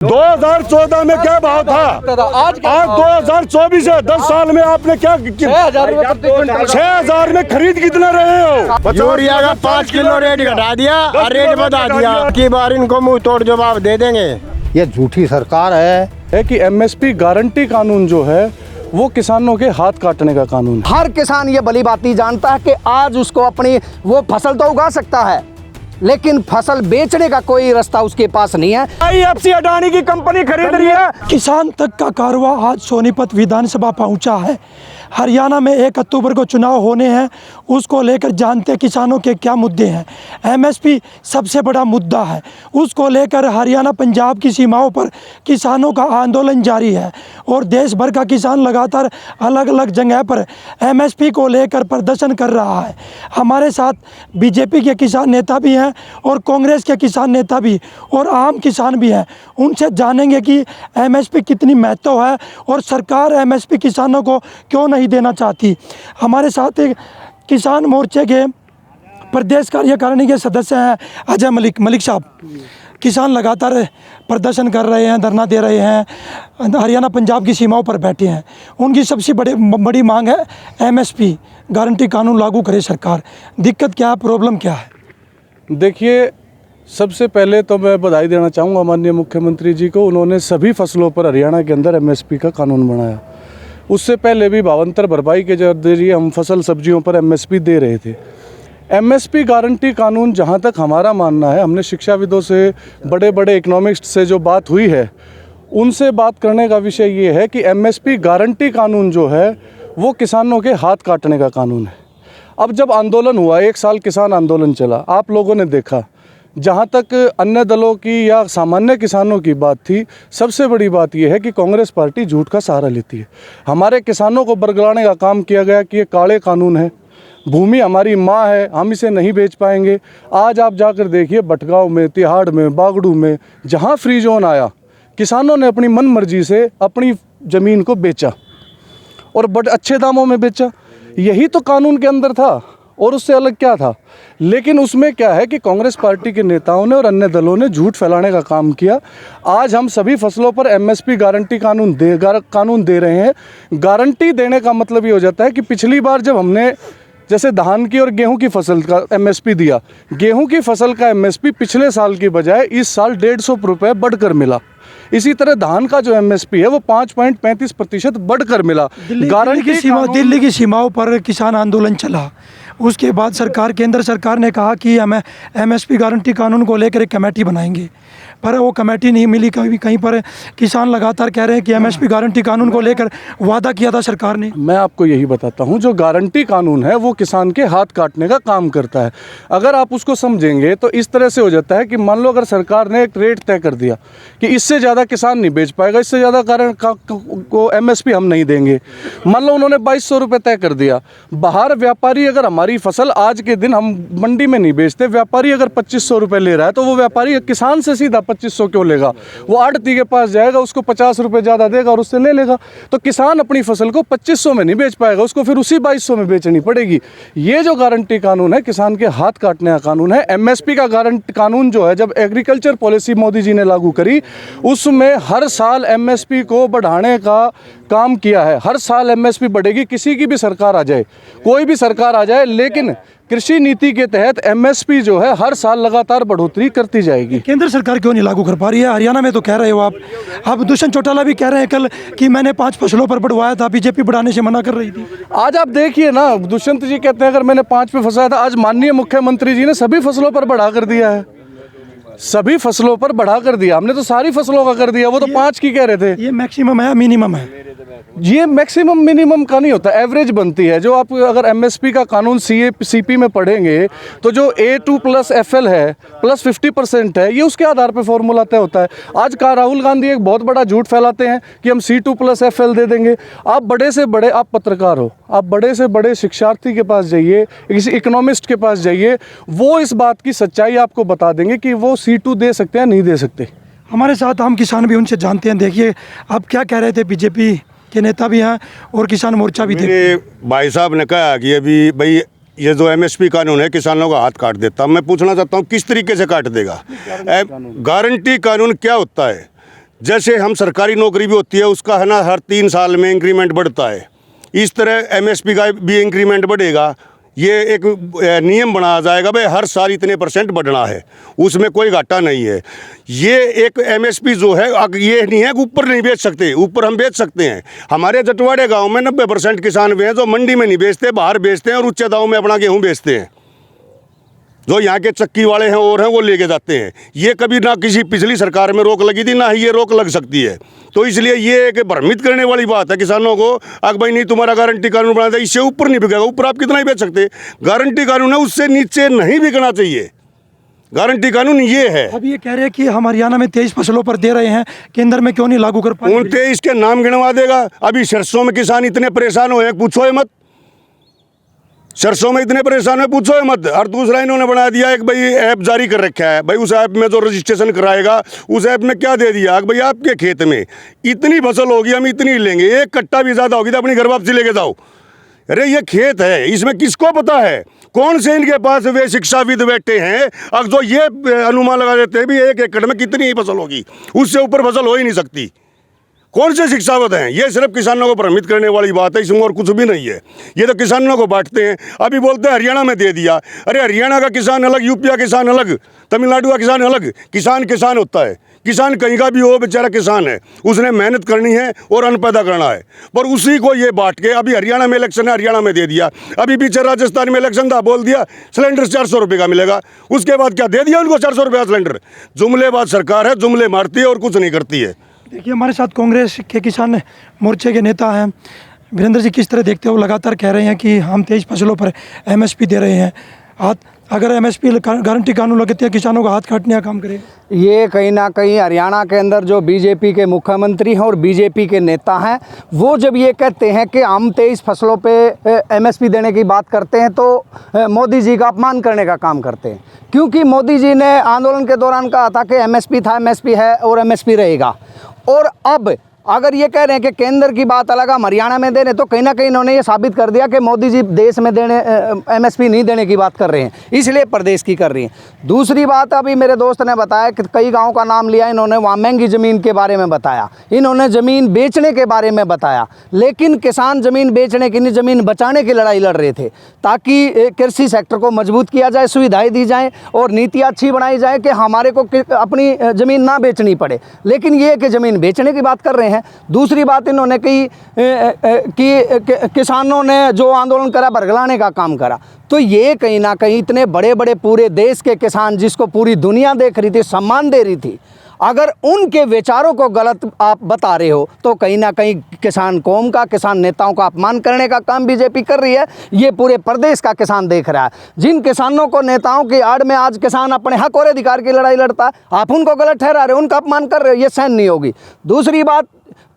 2014 में क्या भाव था? आज 2024 है, 10 साल में आपने क्या 6,000 में खरीद कितना रहे हो? यूरिया का 5 किलो रेट घटा दिया और रेट बढ़ा दिया की बार इनको मुंह तोड़ जवाब दे देंगे। ये झूठी सरकार है कि एमएसपी गारंटी कानून जो है वो किसानों के हाथ काटने का कानून है। हर किसान ये भली बाती जानता है कि आज उसको अपनी वो फसल तो उगा सकता है, लेकिन फसल बेचने का कोई रास्ता उसके पास नहीं है। IFC अडानी की कंपनी खरीद रही है। किसान तक का कारवां आज सोनीपत विधानसभा पहुंचा है। हरियाणा में 1 अक्टूबर को चुनाव होने हैं, उसको लेकर जानते किसानों के क्या मुद्दे हैं। एमएसपी सबसे बड़ा मुद्दा है, उसको लेकर हरियाणा पंजाब की सीमाओं पर किसानों का आंदोलन जारी है और देश भर का किसान लगातार अलग अलग जगह पर एमएसपी को लेकर प्रदर्शन कर रहा है। हमारे साथ बीजेपी के किसान नेता भी हैं और कांग्रेस के किसान नेता भी और आम किसान भी हैं। उनसे जानेंगे कि एमएसपी कितनी महत्व है और सरकार एमएसपी किसानों को क्यों नहीं देना चाहती। हमारे साथ एक किसान मोर्चे के प्रदेश कार्यकारिणी के सदस्य हैं अजय मलिक साहब। किसान लगातार प्रदर्शन कर रहे हैं, धरना दे रहे हैं, हरियाणा पंजाब की सीमाओं पर बैठे हैं। उनकी सबसे बड़ी मांग है एमएसपी गारंटी कानून लागू करे सरकार। दिक्कत क्या है, प्रॉब्लम क्या है? देखिए, सबसे पहले तो मैं बधाई देना चाहूँगा माननीय मुख्यमंत्री जी को। उन्होंने सभी फसलों पर हरियाणा के अंदर एमएसपी का कानून बनाया। उससे पहले भी भावांतर भरपाई के जरिए हम फसल सब्जियों पर एमएसपी दे रहे थे। एमएसपी गारंटी कानून, जहाँ तक हमारा मानना है, हमने शिक्षाविदों से, बड़े बड़े इकोनॉमिस्ट से जो बात हुई है, उनसे बात करने का विषय ये है कि एमएसपी गारंटी कानून जो है वो किसानों के हाथ काटने का कानून है। अब जब आंदोलन हुआ, 1 साल किसान आंदोलन चला, आप लोगों ने देखा, जहाँ तक अन्य दलों की या सामान्य किसानों की बात थी, सबसे बड़ी बात यह है कि कांग्रेस पार्टी झूठ का सहारा लेती है। हमारे किसानों को बरगलाने का काम किया गया कि ये काले कानून है, भूमि हमारी माँ है, हम इसे नहीं बेच पाएंगे। आज आप जाकर देखिए, भटगांव में, तिहाड़ में, बागड़ू में, जहाँ फ्री जोन आया, किसानों ने अपनी मन मर्जी से अपनी ज़मीन को बेचा और बड़े अच्छे दामों में बेचा। यही तो कानून के अंदर था और उससे अलग क्या था? लेकिन उसमें क्या है कि कांग्रेस पार्टी के नेताओं ने और अन्य दलों ने झूठ फैलाने का काम किया। आज हम सभी फसलों पर एमएसपी गारंटी कानून दे रहे हैं। गारंटी देने का मतलब ये हो जाता है कि पिछली बार जब हमने जैसे धान की और गेहूं की फसल का एमएसपी दिया, गेहूं की फसल का एमएसपी पिछले साल की बजाय इस साल 150 रुपये बढ़कर मिला। इसी तरह धान का जो एमएसपी है वो 5.35% बढ़कर मिला। दिल्ली की सीमाओं पर किसान आंदोलन चला, उसके बाद केंद्र सरकार ने कहा कि हमें एमएसपी गारंटी कानून को लेकर एक कमेटी बनाएंगे, पर वो कमेटी नहीं मिली। कहीं पर किसान लगातार कह रहे हैं कि एमएसपी गारंटी कानून को लेकर वादा किया था सरकार ने। मैं आपको यही बताता हूँ, जो गारंटी कानून है वो किसान के हाथ काटने का काम करता है। अगर आप उसको समझेंगे तो इस तरह से हो जाता है कि मान लो अगर सरकार ने एक रेट तय कर दिया कि इससे ज़्यादा किसान नहीं बेच पाएगा, इससे ज़्यादा को एमएसपी हम नहीं देंगे। मान लो उन्होंने 2200 रुपये तय कर दिया। बाहर व्यापारी, अगर हमारी फसल आज के दिन हम मंडी में नहीं बेचते, व्यापारी अगर 2500 रुपये ले रहा है, तो वो व्यापारी किसान से सीधा 2500 क्यों लेगा? वो आढ़ती के पास जाएगा, उसको 50 रुपये ज़्यादा देगा और उससे ले लेगा। तो किसान अपनी फसल को 2500 में नहीं बेच पाएगा, उसको फिर उसी 2200 में बेचनी पड़ेगी। ये जो गारंटी कानून है, किसान के हाथ काटने का कानून है। एमएसपी का गारंटी कानून जो है, जब एग्रीकल्चर पॉलिसी मोदी जी ने लागू करी, उसमें हर साल एमएसपी को बढ़ाने का काम किया है। हर साल एमएसपी बढ़ेगी, किसी की भी सरकार आ जाए, कोई भी सरकार आ जाए, लेकिन कृषि नीति के तहत एमएसपी जो है हर साल लगातार बढ़ोतरी करती जाएगी। केंद्र सरकार क्यों नहीं लागू कर पा रही है? हरियाणा में तो कह रहे हो आप। अब दुष्यंत चौटाला भी कह रहे हैं कल कि मैंने 5 फसलों पर बढ़वाया था, बीजेपी बढ़ाने से मना कर रही थी। आज आप देखिए ना, दुष्यंत जी कहते हैं अगर मैंने 5 पे फंसाया था, आज माननीय मुख्यमंत्री जी ने सभी फसलों पर बढ़ा कर दिया है। सभी फसलों पर बढ़ा कर दिया, हमने तो सारी फसलों का कर दिया। वो तो 5 की कह रहे थे। ये मैक्सिमम है, मिनिमम है? ये मैक्सिमम मिनिमम का नहीं होता, एवरेज बनती है। जो आप अगर एमएसपी का कानून सीपी में पढ़ेंगे तो जो A2 + FL है प्लस 50% है, ये उसके आधार पर फॉर्मूला तय होता है। आज का राहुल गांधी एक बहुत बड़ा झूठ फैलाते हैं कि हम C2 + FL दे देंगे। आप बड़े से बड़े, आप पत्रकार हो, आप बड़े से बड़े शिक्षार्थी के पास जाइए, किसी इकोनॉमिस्ट के पास जाइए, वो इस बात की सच्चाई आपको बता देंगे कि वो C2 दे सकते हैं, नहीं दे सकते। हमारे साथ हम किसान भी उनसे जानते हैं। देखिए आप क्या कह रहे थे, बीजेपी के नेता भी हैं और किसान मोर्चा भी थे। मेरे भाई साहब ने कहा कि अभी भाई ये जो एमएसपी कानून है किसानों का हाथ काट देता। मैं पूछना चाहता हूँ किस तरीके से काट देगा? गारंटी कानून क्या होता है? जैसे हम सरकारी नौकरी भी होती है उसका है ना, हर 3 साल में इंक्रीमेंट बढ़ता है, इस तरह एमएसपी का भी इंक्रीमेंट बढ़ेगा। ये एक नियम बनाया जाएगा, भाई हर साल इतने % बढ़ना है, उसमें कोई घाटा नहीं है। ये एक एमएसपी जो है, ये नहीं है कि ऊपर नहीं बेच सकते, ऊपर हम बेच सकते हैं। हमारे जटवाड़े गांव में 90% किसान भी हैं जो मंडी में नहीं बेचते, बाहर बेचते हैं और उच्च दामों में अपना गेहूँ बेचते हैं। जो यहाँ के चक्की वाले हैं और हैं वो लेके जाते हैं। ये कभी ना किसी पिछली सरकार में रोक लगी थी, ना ही ये रोक लग सकती है। तो इसलिए ये एक भ्रमित करने वाली बात है किसानों को, अगर भाई नहीं तुम्हारा गारंटी कानून बना था, इससे ऊपर नहीं बिकेगा। ऊपर आप कितना ही बेच सकते, गारंटी कानून है, उससे नीचे नहीं बिकना चाहिए। गारंटी कानून ये है। अब ये कह रहे हैं कि हम हरियाणा में 23 फसलों पर दे रहे हैं, केंद्र में क्यों नहीं लागू कर पाए? उन 23 के नाम गिनवा देगा। अभी सरसों में किसान इतने परेशान हुए, पूछो ही मत। सरसों में इतने परेशान है, पूछो ही मत। और दूसरा इन्होंने बना दिया एक भाई ऐप जारी कर रखा है, भाई उस ऐप में जो रजिस्ट्रेशन कराएगा उस ऐप में क्या दे दिया, भाई आपके खेत में इतनी फसल होगी हम इतनी लेंगे, एक कट्टा भी ज़्यादा होगी तो अपनी घर वापसी लेके जाओ। अरे ये खेत है, इसमें किसको पता है? कौन से इनके पास वे शिक्षाविद बैठे हैं अब जो ये अनुमान लगा देते हैं भी 1 एकड़ में कितनी ही फसल होगी, उससे ऊपर फसल हो ही नहीं सकती। कौन से शिक्षाविद हैं? ये सिर्फ किसानों को भ्रमित करने वाली बात है, इसमें और कुछ भी नहीं है। ये तो किसानों को बांटते हैं। अभी बोलते हैं हरियाणा में दे दिया। अरे हरियाणा का किसान अलग, यूपी का किसान अलग, तमिलनाडु का किसान अलग। किसान किसान होता है, किसान कहीं का भी हो, बेचारा किसान है, उसने मेहनत करनी है और अन्न पैदा करना है। पर उसी को ये बांट के, अभी हरियाणा में इलेक्शन है, हरियाणा में दे दिया। अभी पीछे राजस्थान में इलेक्शन था, बोल दिया सिलेंडर 400 रुपये का मिलेगा। उसके बाद क्या दे दिया उनको 400 रुपये का सिलेंडर। जुमलेबाज सरकार है, जुमले मारती है और कुछ नहीं करती है। देखिए हमारे साथ कांग्रेस के किसान मोर्चे के नेता हैं वीरेंद्र जी, किस तरह देखते हो? लगातार कह रहे हैं कि हम 23 फसलों पर एमएसपी दे रहे हैं, अगर एमएसपी गारंटी कानून लगते हैं किसानों का हाथ काटने का काम करे। ये कहीं ना कहीं हरियाणा के अंदर जो बीजेपी के मुख्यमंत्री हैं और बीजेपी के नेता हैं, वो जब ये कहते हैं कि हम 23 फसलों पे एमएसपी देने की बात करते हैं तो मोदी जी का अपमान करने का काम करते हैं। क्योंकि मोदी जी ने आंदोलन के दौरान कहा था कि एमएसपी था, एमएसपी है और एमएसपी रहेगा। और अब अगर ये कह रहे हैं कि केंद्र की बात अलग, हम हरियाणा में दे रहे, तो कहीं ना कहीं इन्होंने ये साबित कर दिया कि मोदी जी देश में देने एमएसपी नहीं देने की बात कर रहे हैं, इसलिए प्रदेश की कर रही हैं। दूसरी बात, अभी मेरे दोस्त ने बताया कि कई गांव का नाम लिया इन्होंने, वहाँ महंगी ज़मीन के बारे में बताया, इन्होंने ज़मीन बेचने के बारे में बताया। लेकिन किसान ज़मीन बेचने की नहीं, ज़मीन बचाने की लड़ाई लड़ रहे थे, ताकि कृषि सेक्टर को मजबूत किया जाए, सुविधाएँ दी जाएँ और नीतियाँ अच्छी बनाई जाए कि हमारे को अपनी ज़मीन ना बेचनी पड़े। लेकिन ये कि ज़मीन बेचने की बात कर रहे हैं। दूसरी बात इन्होंने कही कि किसानों ने जो आंदोलन करा बरगलाने का काम करा। तो ये कहीं ना कहीं इतने बड़े बड़े पूरे देश के किसान जिसको पूरी दुनिया देख रही थी, सम्मान दे रही थी, अगर उनके विचारों को गलत आप बता रहे हो तो कहीं ना कहीं किसान कौम का, किसान नेताओं का अपमान करने का काम बीजेपी कर रही है। ये पूरे प्रदेश का किसान देख रहा है। जिन किसानों को नेताओं की आड़ में आज किसान अपने हक और अधिकार की लड़ाई लड़ता है, आप उनको गलत ठहरा रहे हो, उनका अपमान कर रहे हो, ये सहन नहीं होगी। दूसरी बात,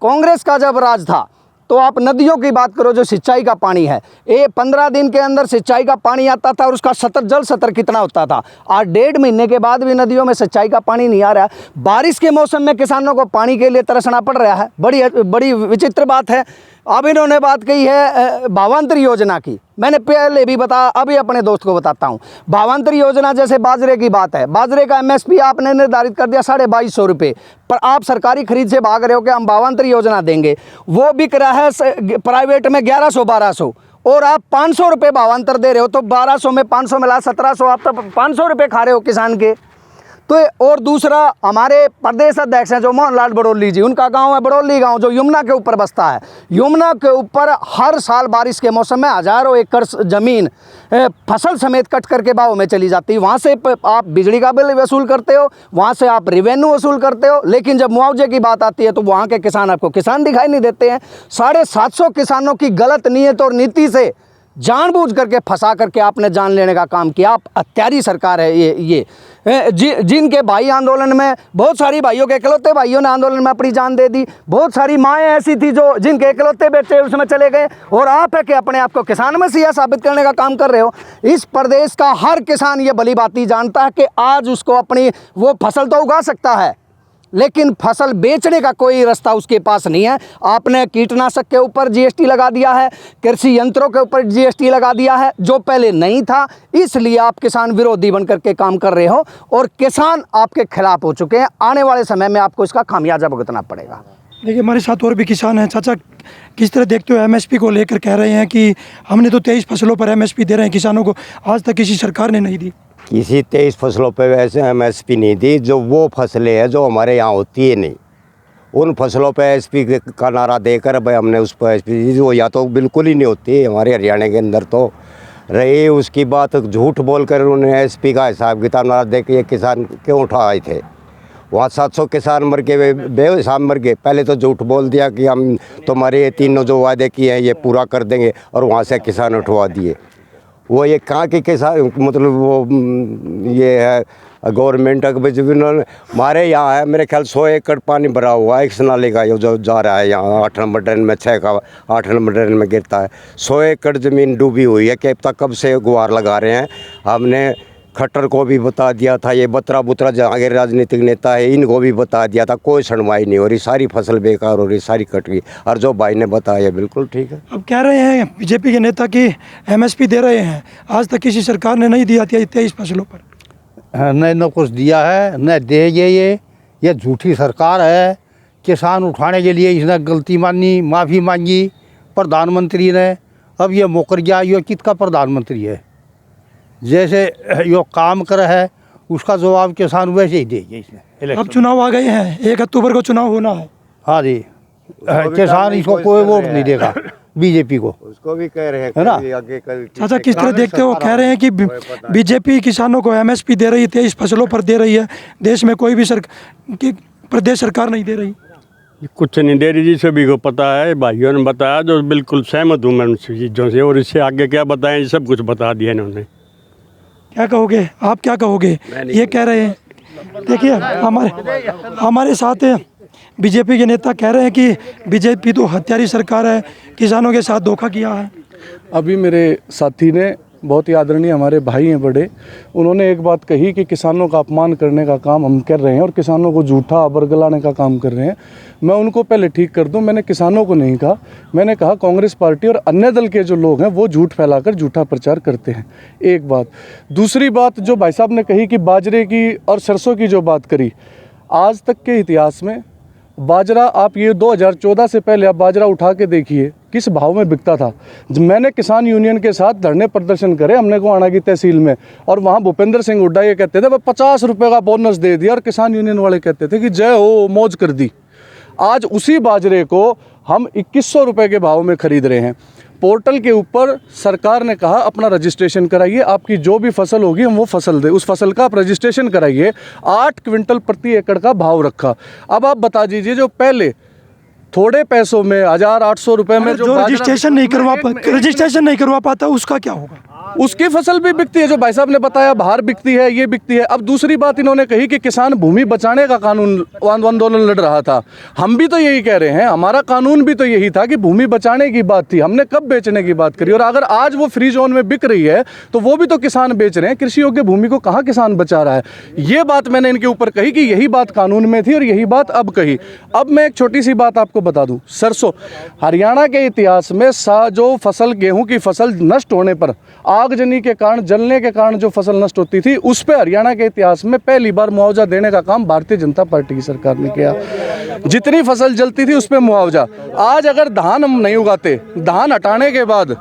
कांग्रेस का जब राज था तो आप नदियों की बात करो, जो सिंचाई का पानी है, ये 15 दिन के अंदर सिंचाई का पानी आता था और उसका जल स्तर कितना होता था। आज 1.5 महीने के बाद भी नदियों में सिंचाई का पानी नहीं आ रहा है। बारिश के मौसम में किसानों को पानी के लिए तरसना पड़ रहा है। बड़ी विचित्र बात है। अब इन्होंने बात कही है भावांतर योजना की। मैंने पहले भी बताया, अभी अपने दोस्त को बताता हूँ। भावांतर योजना जैसे बाजरे की बात है, बाजरे का एमएसपी आपने निर्धारित कर दिया 2250 रुपये, पर आप सरकारी खरीद से भाग रहे हो कि हम भावांतर योजना देंगे। वो बिक रहा है प्राइवेट में 1100-1200 और आप 500 रुपये भावांतर दे रहे हो, तो 1200 में 500 मिला 1700, आप तो 500 रुपये खा रहे हो किसान के। तो और दूसरा, हमारे प्रदेश अध्यक्ष हैं जो मोहन लाल बड़ौली जी, उनका गांव है बड़ौली गांव, जो यमुना के ऊपर बसता है। यमुना के ऊपर हर साल बारिश के मौसम में हज़ारों एकड़ ज़मीन फसल समेत कट करके बाहों में चली जाती है। वहाँ से आप बिजली का बिल वसूल करते हो, वहाँ से आप रेवेन्यू वसूल करते हो, लेकिन जब मुआवजे की बात आती है तो वहाँ के किसान आपको किसान दिखाई नहीं देते हैं। 750 किसानों की गलत नीयत और नीति से जानबूझ करके फंसा करके आपने जान लेने का काम किया। आप हत्यारी सरकार है ये जिनके भाई आंदोलन में, बहुत सारी भाइयों के इकलौते भाइयों ने आंदोलन में अपनी जान दे दी। बहुत सारी माएँ ऐसी थी जो जिनके इकलौते बेटे उसमें चले गए, और आप है कि अपने आप को किसान मसीहा साबित करने का काम कर रहे हो। इस प्रदेश का हर किसान ये भली भांति जानता है कि आज उसको अपनी वो फसल तो उगा सकता है, लेकिन फसल बेचने का कोई रास्ता उसके पास नहीं है। आपने कीटनाशक के ऊपर जीएसटी लगा दिया है, कृषि यंत्रों के ऊपर जीएसटी लगा दिया है, जो पहले नहीं था। इसलिए आप किसान विरोधी बन करके काम कर रहे हो और किसान आपके खिलाफ हो चुके हैं। आने वाले समय में आपको इसका खामियाजा भुगतना पड़ेगा। देखिए, हमारे साथ और भी किसान हैं। चाचा, किस तरह देखते हो एमएसपी को लेकर? कह रहे हैं कि हमने तो 23 फसलों पर एमएसपी दे रहे हैं किसानों को, आज तक किसी सरकार ने नहीं दी। किसी 23 फसलों पे वैसे एमएसपी नहीं दी। जो वो फसलें हैं जो हमारे यहाँ होती है नहीं, उन फसलों पे एसपी का नारा देकर भाई हमने उस पर एसपी दी, वो या तो बिल्कुल ही नहीं होती है हमारे हरियाणा के अंदर। तो रही उसकी बात, झूठ बोलकर उन्होंने एसपी का हिसाब किताब नारा दे के ये किसान क्यों उठाए थे। वहाँ 700 किसान मर के बेहिसाब मर गए। पहले तो झूठ बोल दिया कि हम तुम्हारे ये तीनों जो वादे किए हैं ये पूरा कर देंगे, और वहाँ से किसान उठवा दिए। वो ये कहाँ के किसान, मतलब वो ये है गवर्नमेंट उन्होंने हमारे यहाँ है मेरे ख्याल 100 एकड़ पानी भरा हुआ है इस नाले का, ये जो जा रहा है यहाँ 8 नंबर ड्रेन में, 6 का 8 नंबर ड्रेन में गिरता है। 100 एकड़ ज़मीन डूबी हुई है कि अब तक कब से गुहार लगा रहे हैं। हमने खट्टर को भी बता दिया था, ये बतरा बुतरा जहाँ के राजनीतिक नेता है इनको भी बता दिया था, कोई सुनवाई नहीं हो रही। सारी फसल बेकार हो रही, सारी कट गई। और जो भाई ने बताया बिल्कुल ठीक है। अब कह रहे हैं बीजेपी के नेता कि एमएसपी दे रहे हैं, आज तक किसी सरकार ने नहीं दिया 23 फसलों पर। न कुछ दिया है न देंगे। ये झूठी सरकार है। किसान उठाने के लिए इसने गलती मानी, माफ़ी मांगी प्रधानमंत्री ने। अब ये मुकर गया, ये किसका प्रधानमंत्री है? जैसे यो काम कर है उसका जवाब किसान वैसे ही देंगे इसने। अब चुनाव आ गए हैं, 1 अक्टूबर को चुनाव होना है। हाँ जी, किसान इसको कोई वोट नहीं देगा बीजेपी को, उसको भी कह रहे हैं है ना। चाचा, किस तरह देखते हो? कह रहे हैं कि बीजेपी किसानों को एमएसपी दे रही है, 23 फसलों पर दे रही है, देश में कोई भी प्रदेश सरकार नहीं दे रही। कुछ नहीं दे रही जी, सभी को पता है। भाइयों ने बताया, जो बिल्कुल सहमत हूँ मैं उन चीज़ों से। और इससे आगे क्या बताएं, ये सब कुछ बता दिया इन्होंने। क्या कहोगे आप, क्या कहोगे? ये कह रहे हैं, देखिए हमारे साथ बीजेपी के नेता कह रहे हैं कि बीजेपी तो हत्यारी सरकार है, किसानों के साथ धोखा किया है। अभी मेरे साथी ने, बहुत ही आदरणीय हमारे भाई हैं बड़े, उन्होंने एक बात कही कि किसानों का अपमान करने का काम हम कर रहे हैं और किसानों को झूठा बरगलाने का काम कर रहे हैं। मैं उनको पहले ठीक कर दूं, मैंने किसानों को नहीं कहा, मैंने कहा कांग्रेस पार्टी और अन्य दल के जो लोग हैं वो झूठ फैलाकर झूठा प्रचार करते हैं। एक बात। दूसरी बात, जो भाई साहब ने कही कि बाजरे की और सरसों की जो बात करी, आज तक के इतिहास में बाजरा, आप ये 2014 से पहले आप बाजरा उठा के देखिए किस भाव में बिकता था। मैंने किसान यूनियन के साथ धरने प्रदर्शन करे हमने गोहाना की तहसील में, और वहाँ भूपेंद्र सिंह हुड्डा ये कहते थे 50 रुपये का बोनस दे दिया, और किसान यूनियन वाले कहते थे कि जय हो, मौज कर दी। आज उसी बाजरे को हम 2100 रुपये के भाव में खरीद रहे हैं। पोर्टल के ऊपर सरकार ने कहा अपना रजिस्ट्रेशन कराइए, आपकी जो भी फसल होगी हम वो फसल दे, उस फसल का आप रजिस्ट्रेशन कराइए। 8 क्विंटल प्रति एकड़ का भाव रखा। अब आप बता दीजिए, जो पहले थोड़े पैसों में 1800 रुपये में जो रजिस्ट्रेशन नहीं करवा पाता उसका क्या होगा? उसकी फसल भी बिकती है, जो भाई साहब ने बताया, बाहर बिकती है, ये बिकती है। अब दूसरी बात इन्होंने कही कि किसान भूमि बचाने का कानून आंदोलन लड़ रहा था। हम भी तो यही कह रहे हैं, हमारा कानून भी तो यही था कि भूमि बचाने की बात थी, हमने कब बेचने की बात करी। और अगर आज वो फ्री जोन में बिक रही है तो वो भी तो किसान बेच रहे हैं। कृषि योग्य भूमि को कहाँ किसान बचा रहा है? ये बात मैंने इनके ऊपर कही कि यही बात कानून में थी और यही बात अब कही। अब मैं एक छोटी सी बात आपको बता दूं, सरसों, हरियाणा के इतिहास में जो फसल, गेहूं की फसल नष्ट होने पर, आगजनी के कारण, जलने के कारण जो फसल नष्ट होती थी, उस पे हरियाणा के इतिहास में पहली बार मुआवजा देने का काम भारतीय जनता पार्टी की सरकार ने किया। जितनी फसल जलती थी उस पे मुआवजा। आज अगर धान हम नहीं उगाते, धान हटाने के बाद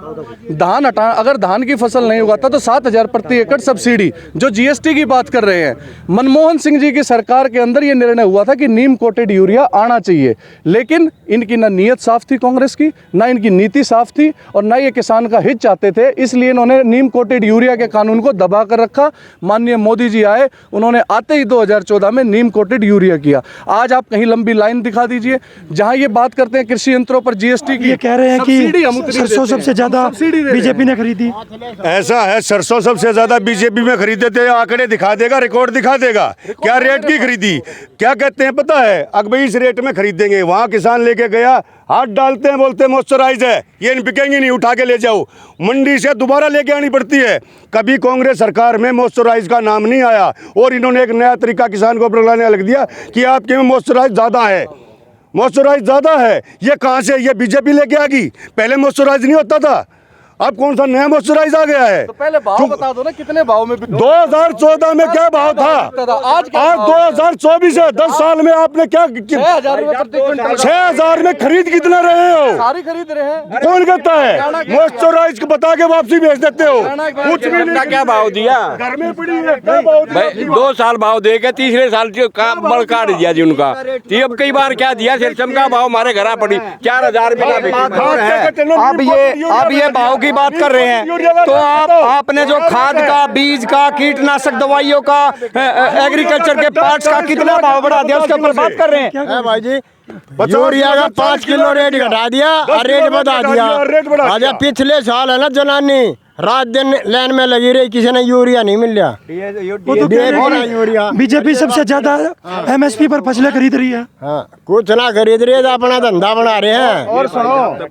अगर धान की फसल नहीं उगाता तो 7000 प्रति एकड़ सब्सिडी, जो जीएसटी की बात कर रहे हैं। मनमोहन सिंह जी की सरकार के अंदर ये निर्णय हुआ था कि नीम कोटेड यूरिया आना चाहिए, लेकिन इनकी ना नीयत साफ थी कांग्रेस की, ना इनकी नीति साफ थी, और ना ये किसान का हित चाहते थे। इसलिए इन्होंने नीम कोटेड यूरिया के कानून को दबा कर रखा। माननीय मोदी जी आए, उन्होंने आते ही 2014 में नीम कोटेड यूरिया किया। आज आप कहीं लंबी लाइन दिखा दीजिए जहां ये बात करते हैं कृषि यंत्रों पर जीएसटी की। ये कह रहे हैं कि सरसों सबसे ज्यादा बीजेपी ने खरीदी। ऐसा है, सरसों सबसे ज्यादा बीजेपी में खरीदे थे। आंकड़े दिखा देगा, रिकॉर्ड दिखा देगा क्या रेट की खरीदी। क्या कहते हैं पता है, अब इस रेट में खरीदेंगे। वहां किसान लेके गया, हाथ डालते हैं, बोलते हैं मॉइस्चराइज है, ये बिकेंगे नहीं, उठा के ले जाओ। मंडी से दोबारा लेके लेके आनी पड़ती है। कभी कांग्रेस सरकार में मॉइस्चराइज का नाम नहीं आया और इन्होंने एक नया तरीका किसान को अपनाने लग दिया कि आपके में मॉइस्चराइज ज़्यादा है, मॉइस्चराइज ज़्यादा है। ये कहाँ से, ये बीजेपी लेके आ गई। पहले मॉइस्चराइज नहीं होता था, अब कौन सा नया मॉइस्चराइज आ गया है। तो पहले भाव बता दो ना, कितने भाव में 2014 में क्या भाव था, आज 2024 है, 10 साल में आपने क्या 6,000 में खरीद कितना रहे हो? सारी खरीद रहे हैं। कौन कहता है? मॉइस्चराइज को बता के वापसी भेज देते हो। कुछ भी नहीं। क्या भाव दिया? घर में पड़ी है, क्या भाव दिया? 2 साल भाव दे के तीसरे साल जो काम बड़ काट दिया जी उनका। तो अब कई बार क्या दिया, सिरसम का भाव हमारे घर पड़ी 4,000 में। अब ये भाव की बात कर रहे हैं तो आपने जो खाद का, बीज का, कीटनाशक दवाइयों का, एग्रीकल्चर के पार्ट्स का कितना भाव बढ़ा दिया, उसके ऊपर बात कर रहे हैं। भाई जी यूरिया का 5 किलो रेट घटा दिया और रेट बढ़ा दिया। आज पिछले साल है ना जनानी रात दिन लाइन में लगी रही, किसी ने यूरिया नहीं मिल रहा। वो तो कह रहे हैं यूरिया बीजेपी सबसे ज्यादा एमएसपी पर फसलें खरीद रही है। हाँ, कुछ ना खरीद रही है, तो अपना धंधा बना रहे हैं। और सुनो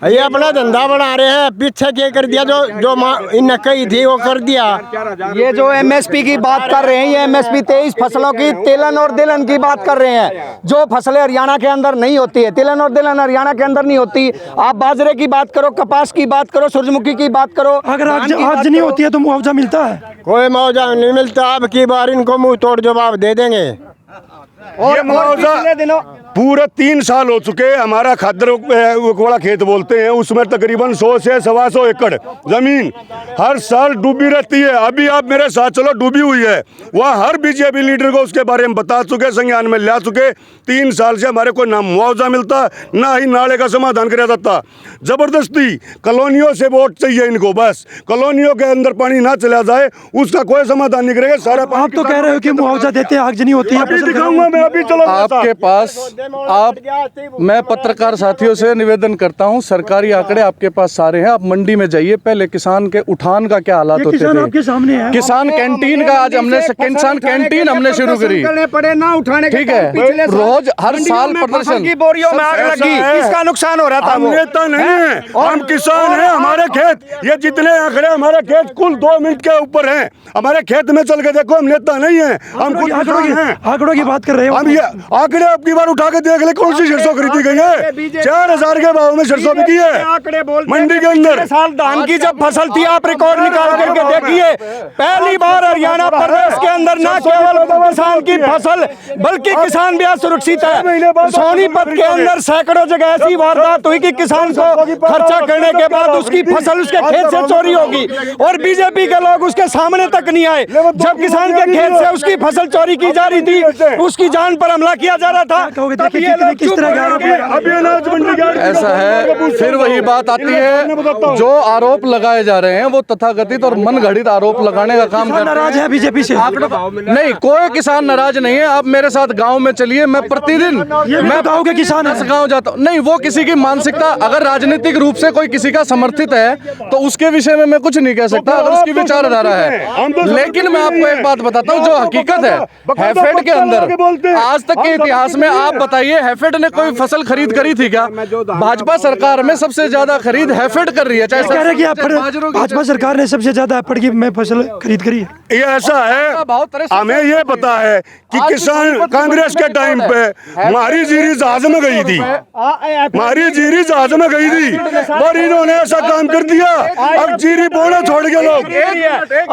ये अपना धंधा बना रहे हैं। पीछे क्या कर दिया, जो इन्हें कही थी वो कर दिया। ये जो एमएसपी की बात कर रहे हैं, ये एमएसपी 23 फसलों की तिलहन और दलहन की बात कर रहे हैं, जो फसलें हरियाणा के अंदर नहीं होती है। तिलहन और दलहन हरियाणा के अंदर नहीं होती। आप बाजरे की बात करो, कपास की बात करो, सूरजमुखी की बात करो। अगर आगजनी नहीं होती है तो मुआवजा मिलता है? कोई मुआवजा नहीं मिलता। अब की बार इनको मुंह तोड़ जवाब दे देंगे। और मुआवजा पूरे 3 साल हो चुके। हमारा खादर वाला खेत बोलते हैं, उसमें तकरीबन 100 से 125 एकड़ जमीन हर साल डूबी रहती है। अभी आप मेरे साथ चलो, डूबी हुई है। वह हर बीजेपी लीडर को उसके बारे में बता चुके, संज्ञान में ला चुके। 3 साल से हमारे को ना मुआवजा मिलता, ना ही नाले का समाधान किया जाता। जबरदस्ती कॉलोनियों से वोट चाहिए इनको, बस कॉलोनियों के अंदर पानी ना चला जाए, उसका कोई समाधान नहीं करेगा। सारा आप तो कह रहे हो कि मुआवजा देते हैं, आगजनी होती है। अभी दिखाऊंगा मैं, अभी चलो आपके पास मैं पत्रकार साथियों से निवेदन करता हूं, सरकारी आंकड़े आपके पास सारे हैं। आप मंडी में जाइए, पहले किसान के उठान का क्या हालात होते थे। आपके सामने है। किसान कैंटीन का आज हमने किसान कैंटीन हमने शुरू करी, पड़े ना उठाने ठीक है। रोज हर साल प्रदर्शन की बोरियों में आग लगी, इसका नुकसान हो रहा था। हम नेता नहीं है, हम किसान हैं। हमारे खेत, ये जितने आंकड़े हमारे खेत कुल 2 मिनट के ऊपर हैं। हमारे खेत में चल के देखो, हम नेता नहीं है, हम खुद किसान हैं। आंकड़ों की बात कर रहे हो। हम ये आंकड़े अब की बार उठा के देख ले, कौन सी सरसों खरीदी गई है। 4,000 के भाव में सरसों बिकी है मंडी के अंदर। साल धान की जब फसल थी, आप रिकॉर्ड निकाल करके देखिए, पहली बार हरियाणा प्रदेश के अंदर न केवल किसान की फसल बल्कि किसान भी सुरक्षित है। सोनीपत के अंदर सैकड़ों जगह ऐसी वारदात हुई कि किसान को खर्चा करने के बाद उसकी फसल उसके खेत से चोरी होगी और बीजेपी के लोग उसके सामने तक नहीं आए। जब किसान के खेत से उसकी फसल चोरी की जा रही थी, उसकी जान पर हमला किया जा रहा था। किस तरह ऐसा है, फिर वही बात आती है, जो आरोप लगाए जा रहे हैं वो तथाकथित और मनगढ़ंत आरोप लगाने का काम करते हैं। नाराज है बीजेपी से? नहीं, कोई किसान नाराज नहीं है। आप मेरे साथ गांव में चलिए, मैं प्रतिदिन मैं गांव के किसान हैं। गांव जाता हूं। नहीं, वो किसी की मानसिकता, अगर राजनीतिक रूप से कोई किसी का समर्थित है तो उसके विषय में मैं कुछ नहीं कह सकता, अगर उसकी विचारधारा है। लेकिन मैं आपको एक बात बताता हूं, जो हकीकत है हैफेड के अंदर आज तक के इतिहास में, आप बताइए हैफेड ने कोई फसल खरीद करी थी क्या? भाजपा सरकार में सबसे ज्यादा खरीद हैफेड कर रही है। चाहे कह रहे कि भाजपा सरकार ने सबसे ज्यादा हैफेड की में फसल खरीद करी है। ये ऐसा है, हमें ये पता है कि किसान कांग्रेस के टाइम पे हमारी जीरी जहाज में गई थी, हमारी जीरी जहाज में गई थी और इन्होंने ऐसा काम कर दिया। अब जीरी बोना छोड़ के लोग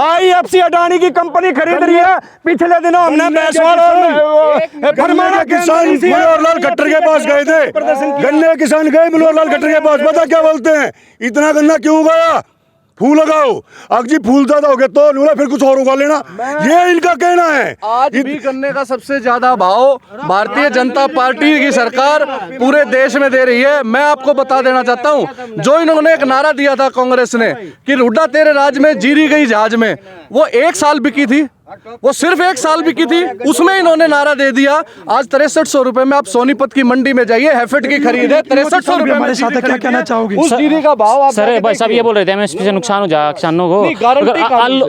IFC अडानी की कंपनी खरीद रही है। पिछले दिनों हमने किसान मनोहरलाल खट्टर के पास गए थे, गन्ने किसान गए मनोहरलाल खट्टर के पास, पता क्या बोलते हैं, इतना गन्ना क्यों उगाया, फूल लगाओ। अगर जी फूल ज्यादा हो गए तो लूला, फिर कुछ और उगा लेना, ये इनका कहना है। आज भी गन्ने का सबसे ज्यादा भाव भारतीय जनता पार्टी की सरकार पूरे देश में दे रही है। मैं आपको बता देना चाहता हूं, जो इन्होंने एक नारा दिया था कांग्रेस ने कि रुड्डा तेरे राज में जीरी गई जहाज में, वो 1 साल बिकी थी, वो सिर्फ 1 साल बिकी थी, उसमें इन्होंने नारा दे दिया। आज 6300 रुपए में आप सोनीपत की मंडी में जाइए, हैफेड की खरीद है 6300 रुपए में। क्या कहना चाहोगे? उस जीरी का भाव आप सर भाई साहब ये बोल रहे थे एमएसपी से नुकसान हो जाएगा किसानों को,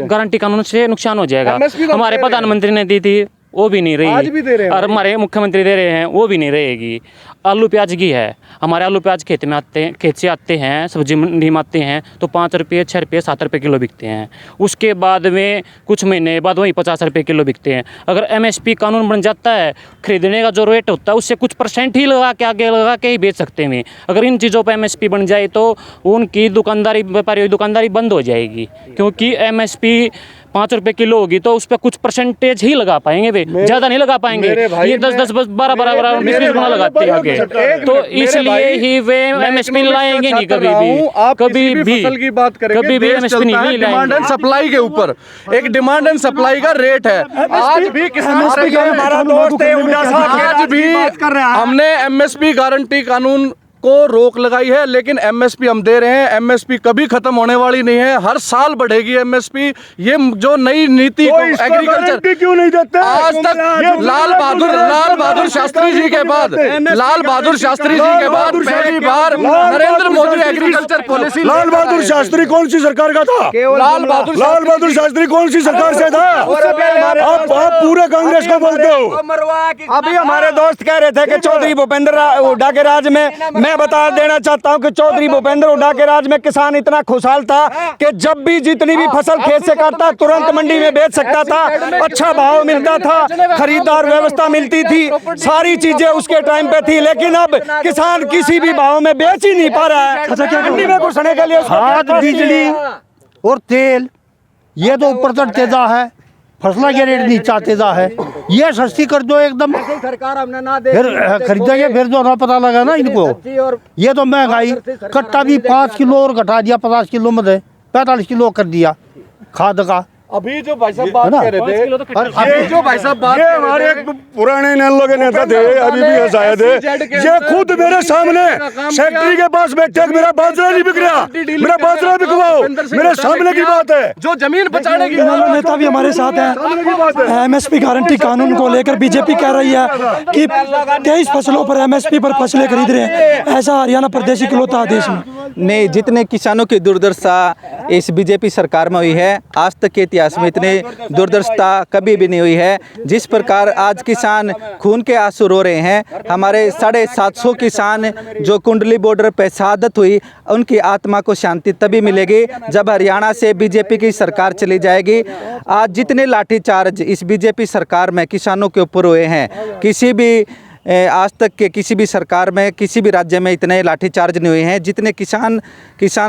गारंटी कानून से नुकसान हो जाएगा। हमारे प्रधानमंत्री ने दी थी वो भी नहीं रही। आज भी दे रहे हैं और हमारे मुख्यमंत्री दे रहे हैं, वो भी नहीं रहेगी। आलू प्याज की है, हमारे आलू प्याज खेत में आते हैं, खेत से आते हैं, सब्जी मंडी में आते हैं तो 5 रुपये 6 रुपये 7 रुपये किलो बिकते हैं। उसके बाद में कुछ महीने बाद वही 50 रुपये किलो बिकते हैं। अगर MSP कानून बन जाता है, खरीदने का जो रेट होता है उससे कुछ % ही लगा के आगे लगा के ही बेच सकते हैं। अगर इन चीज़ों पर MSP बन जाए तो उनकी दुकानदारी, व्यापारी दुकानदारी बंद हो जाएगी, क्योंकि MSP 5 रुपये किलो होगी तो उस पर कुछ % ही लगा पाएंगे, वे ज़्यादा नहीं लगा पाएंगे। ये 10-10 12 20 गुना लगाते हैं आगे, तो इसलिए ही वे MSP लाएंगे नहीं कभी भी फसल की बात करेंगे, कभी भी देश MSP चलता नहीं है डिमांड लाएंगे। एंड सप्लाई के ऊपर। एक डिमांड एंड सप्लाई का रेट है। आज भी किसान हमारा दोस्त है उड़ा साहब, आज भी हमने MSP गारंटी कानून को रोक लगाई है, लेकिन MSP हम दे रहे हैं। MSP कभी खत्म होने वाली नहीं है, हर साल बढ़ेगी MSP। ये जो नई नीति एग्रीकल्चर क्यों नहीं देते आज तक लाल बहादुर शास्त्री जी के बाद पहली बार नरेंद्र मोदी एग्रीकल्चर पॉलिसी। लाल बहादुर शास्त्री कौन सी सरकार का था? लाल बहादुर शास्त्री कौन सी सरकार से था? आप पूरे कांग्रेस को बोलते हो। अभी हमारे दोस्त कह रहे थे कि चौधरी भूपेंद्र हुड्डा के राज में, मैं बता देना चाहता हूं कि चौधरी भूपेंद्र हुड्डा के राज में किसान इतना खुशहाल था कि जब भी जितनी भी फसल खेत से काटता तुरंत मंडी में बेच सकता था, अच्छा भाव मिलता था, खरीदार व्यवस्था मिलती थी, सारी चीजें उसके टाइम पे थी। लेकिन अब किसान किसी भी भाव में बेच ही नहीं पा रहा है। मंडी में घुसने के लिए खाद, बिजली और तेल ये तो ऊपर तक तेजा है, फसलों के रेट नीचा तेजा है। ये सस्ती कर दो एकदम, सरकार हमने ना दे फिर खरीदेंगे, फिर जो ना पता लगा ना इनको। ये तो महंगाई, कट्टा भी 5 किलो और घटा दिया, 50 किलो में 45 किलो कर दिया खाद का। अभी जो भाई साहब बात कर रहे थे, ये जो भाई साहब बात, ये हमारे एक पुराने लोग नेता थे, अभी भी है शायद, ये खुद मेरे सामने फैक्ट्री के पास बैठे, मेरा बाजरा नहीं बिक रहा, मेरा बाजरा बिकवाओ, मेरे सामने की बात है। जो जमीन बचाने की नेता भी हमारे साथ हैं। MSP गारंटी कानून को लेकर बीजेपी कह रही है कि 23 फसलों पर MSP पर फसलें खरीद रहे हैं। ऐसा हरियाणा प्रदेश इकलौता देश में ने जितने किसानों की दुर्दशा इस बीजेपी सरकार में हुई है, आज तक के इतिहास में इतने दुर्दशा कभी भी नहीं हुई है। जिस प्रकार आज किसान खून के आंसू रो रहे हैं, हमारे 750 किसान जो कुंडली बॉर्डर पे शहादत हुई, उनकी आत्मा को शांति तभी मिलेगी जब हरियाणा से बीजेपी की सरकार चली जाएगी। आज जितने लाठीचार्ज इस बीजेपी सरकार में किसानों के ऊपर हुए हैं, किसी भी आज तक के किसी भी सरकार में, किसी भी राज्य में इतने लाठीचार्ज नहीं हुए हैं। जितने किसान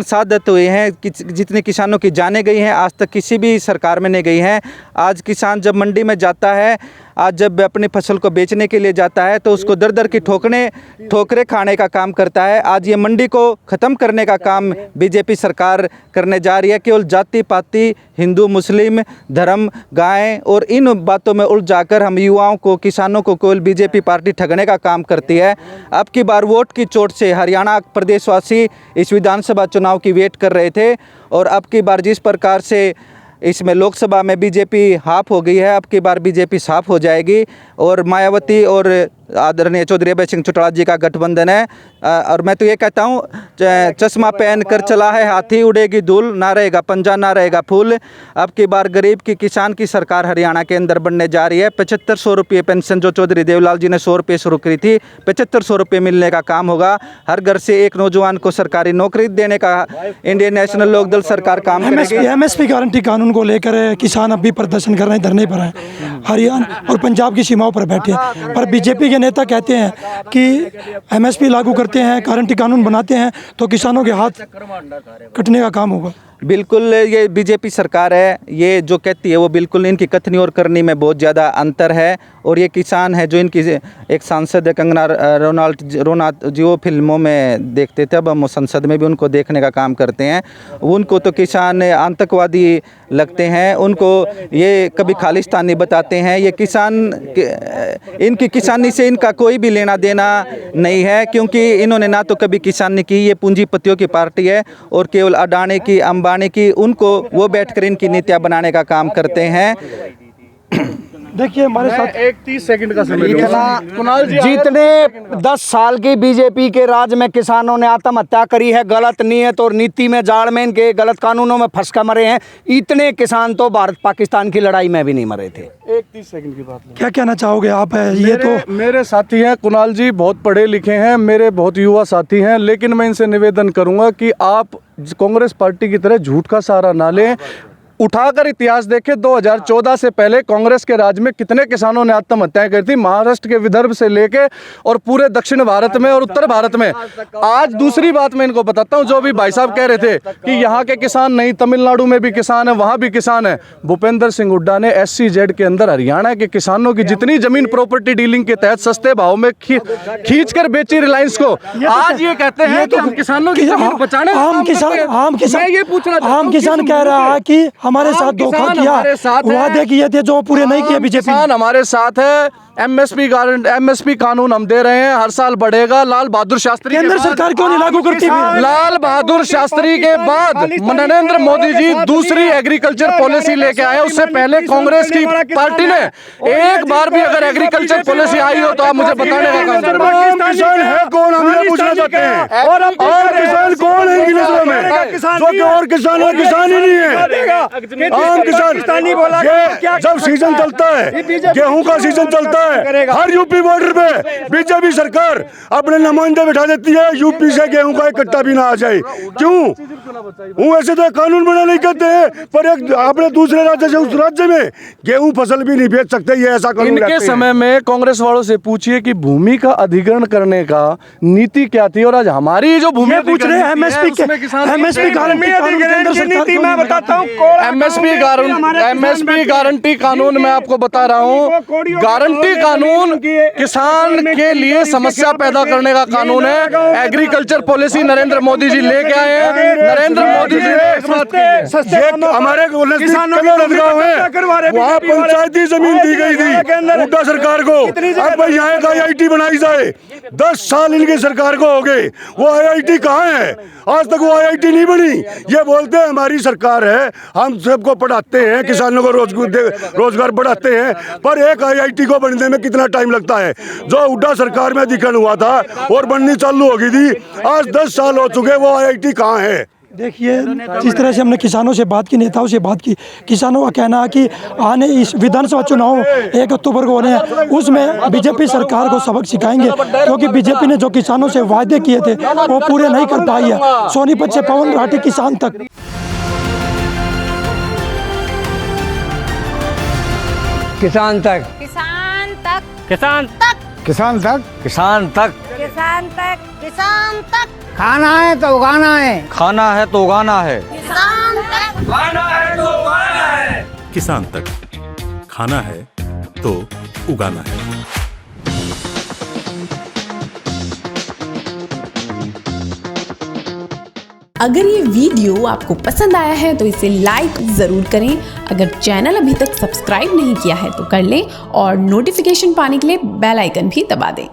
शहादत हुए हैं, जितने किसानों की जानें गई हैं, आज तक किसी भी सरकार में नहीं गई हैं। आज किसान जब मंडी में जाता है, आज जब अपनी फसल को बेचने के लिए जाता है तो उसको दर दर की ठोकरें खाने का काम करता है। आज ये मंडी को ख़त्म करने का काम बीजेपी सरकार करने जा रही है। केवल जाति पाति, हिंदू मुस्लिम, धर्म, गाय और इन बातों में उलझ जाकर हम युवाओं को, किसानों को केवल बीजेपी पार्टी ठगने का काम करती है। अब की बार वोट की चोट से हरियाणा प्रदेशवासी इस विधानसभा चुनाव की वेट कर रहे थे, और अब की बार जिस प्रकार से इसमें लोकसभा में बीजेपी हाफ हो गई है, अब की बार बीजेपी साफ हो जाएगी। और मायावती और आदरणीय चौधरी अभय सिंह चौटाला जी का गठबंधन है। और मैं तो ये कहता हूँ, चश्मा पहन कर चला है हाथी, उड़ेगी धूल, ना रहेगा पंजा ना रहेगा फूल। अब की बार गरीब की, किसान की सरकार हरियाणा के अंदर बनने जा रही है। 7500 रुपये पेंशन जो चौधरी देवलाल जी ने 100 रुपये शुरू करी थी, 7500 रुपये मिलने का काम होगा। हर घर से एक नौजवान को सरकारी नौकरी देने का इंडियन नेशनल लोकदल सरकार काम करेगी। MSP गारंटी कानून को लेकर किसान अब भी प्रदर्शन कर रहे हैं, धरने पर हैं। हरियाणा और पंजाब की सीमाओं पर बैठे हैं, पर बीजेपी के नेता कहते हैं कि MSP लागू करते हैं, गारंटी कानून बनाते हैं तो किसानों के हाथ कटने का काम होगा। बिल्कुल, ये बीजेपी सरकार है, ये जो कहती है वो बिल्कुल, इनकी कथनी और करनी में बहुत ज़्यादा अंतर है। और ये किसान है जो इनकी एक सांसद है कंगना रनौत जी, वो फिल्मों में देखते थे, अब हम संसद में भी उनको देखने का काम करते हैं। उनको तो किसान आतंकवादी लगते हैं, उनको ये कभी खालिस्तानी बताते हैं। ये किसान, इनकी किसानी से इनका कोई भी लेना देना नहीं है, क्योंकि इन्होंने ना तो कभी किसानी की, ये पूंजीपतियों की पार्टी है और केवल अडानी की, अंबानी की, उनको वो बैठकर इनकी नीतियाँ बनाने का काम करते हैं। देखिए हमारे साथ एक 30 सेकंड का समय दो। इतना कुणाल जी जितने 10 साल की बीजेपी के राज में किसानों ने आत्महत्या करी है, गलत नीयत और नीति में जाड़ में इनके गलत कानूनों में फंस कर मरे हैं, इतने किसान तो भारत पाकिस्तान की लड़ाई में भी नहीं मरे थे। एक 30 सेकंड की बात क्या कहना चाहोगे आप? ये तो मेरे साथी हैं कुणाल जी, बहुत पढ़े लिखे हैं, मेरे बहुत युवा साथी हैं, लेकिन मैं इनसे निवेदन करूंगा कि आप कांग्रेस पार्टी की तरह झूठ का सहारा ना लें। उठाकर इतिहास देखें, 2014 से पहले कांग्रेस के राज में कितने किसानों ने आत्महत्याएं करी थी, महाराष्ट्र के विदर्भ से लेके और पूरे दक्षिण भारत में और उत्तर भारत में। आज दूसरी बात मैं इनको बताता हूं, जो भी भाई साहब कह रहे थे कि यहाँ के किसान नहीं, तमिलनाडु में भी किसान है, वहां भी किसान है। भूपेंद्र सिंह हुड्डा ने SCZ के अंदर हरियाणा के किसानों की जितनी जमीन प्रॉपर्टी डीलिंग के तहत सस्ते भाव में खींच कर बेची रिलायंस को। आज ये कहते हैं कि हम किसानों की जमीन बचाने, आम किसान कह रहा है कि हमारे साथ धोखा किया, वादे किए थे जो पूरे नहीं किए बीजेपी। किसान हमारे साथ है, MSP कानून हम दे रहे हैं, हर साल बढ़ेगा। लाल बहादुर शास्त्री केंद्र सरकार क्यों नहीं लागू करती? लाल बहादुर शास्त्री के बाद नरेंद्र मोदी जी दूसरी एग्रीकल्चर पॉलिसी लेके आए। उससे पहले कांग्रेस की पार्टी ने एक बार भी अगर एग्रीकल्चर पॉलिसी आई हो तो आप मुझे बताने का काम। किसान है कौन, हम ये पूछना चाहते हैं। और किसान कौन है इन नजरों में? जो कि और किसान है, किसान ही नहीं है। आम किसान ये जब सीजन चलता है, गेहूं का सीजन चलता है, हर यूपी बॉर्डर पे बीजेपी सरकार अपने नुमाइंदे बिठा देती है, यूपी से गेहूं का एक कट्टा भी ना आ जाए। क्यों? वो ऐसे तो कानून बना नहीं कहते हैं, पर एक अपने दूसरे राज्य से उस राज्य में गेहूं फसल भी नहीं बेच सकते, ये ऐसा कानून। इनके समय में कांग्रेस वालों से पूछिए कि भूमि का अधिग्रहण करने का नीति क्या थी, और आज हमारी जो भूमि पूछ रहे हैं MSP गारंटी कानून केंद्र सरकार की। मैं बताता हूँ MSP गारंटी कानून मैं आपको बता रहा हूँ। गारंटी कानून किसान के लिए समस्या पैदा करने का कानून है। एग्रीकल्चर पॉलिसी नरेंद्र मोदी जी लेके आए हैं। नरेंद्र मोदी जी ने हमारे किसानों के वहाँ पंचायती जमीन दी गई थी हुड्डा सरकार को। अब भाई यहाँ का IIT बनाई जाए, 10 साल इनकी सरकार को हो गए, वो IIT कहाँ है? आज तक वो IIT नहीं बनी। ये बोलते हैं हमारी सरकार है, हम सबको पढ़ाते हैं, किसानों को रोजगार बढ़ाते हैं, पर एक IIT को बनने में कितना टाइम लगता है? जो हुड्डा सरकार में अधिग्रहण हुआ था और बननी चालू हो गई थी, आज 10 साल हो चुके, वो IIT कहाँ है? देखिए जिस तरह से हमने किसानों से बात की, नेताओं से बात की, किसानों का कहना है कि आने इस विधानसभा चुनाव 1 अक्टूबर को होने हैं, उसमें बीजेपी सरकार को सबक सिखाएंगे, क्योंकि बीजेपी ने जो किसानों से वायदे किए थे वो पूरे नहीं कर पाई है। सोनीपत से पवन राठी, किसान तक। किसान तक, किसान तक, किसान तक, किसान तक, किसान तक, किसान तक, किसान तक। खाना है तो उगाना है, खाना है तो उगाना है, किसान तक, खाना है तो उगाना है। किसान तक, खाना है तो उगाना है। अगर ये वीडियो आपको पसंद आया है तो इसे लाइक ज़रूर करें। अगर चैनल अभी तक सब्सक्राइब नहीं किया है तो कर लें और नोटिफिकेशन पाने के लिए बेल आइकन भी दबा दें।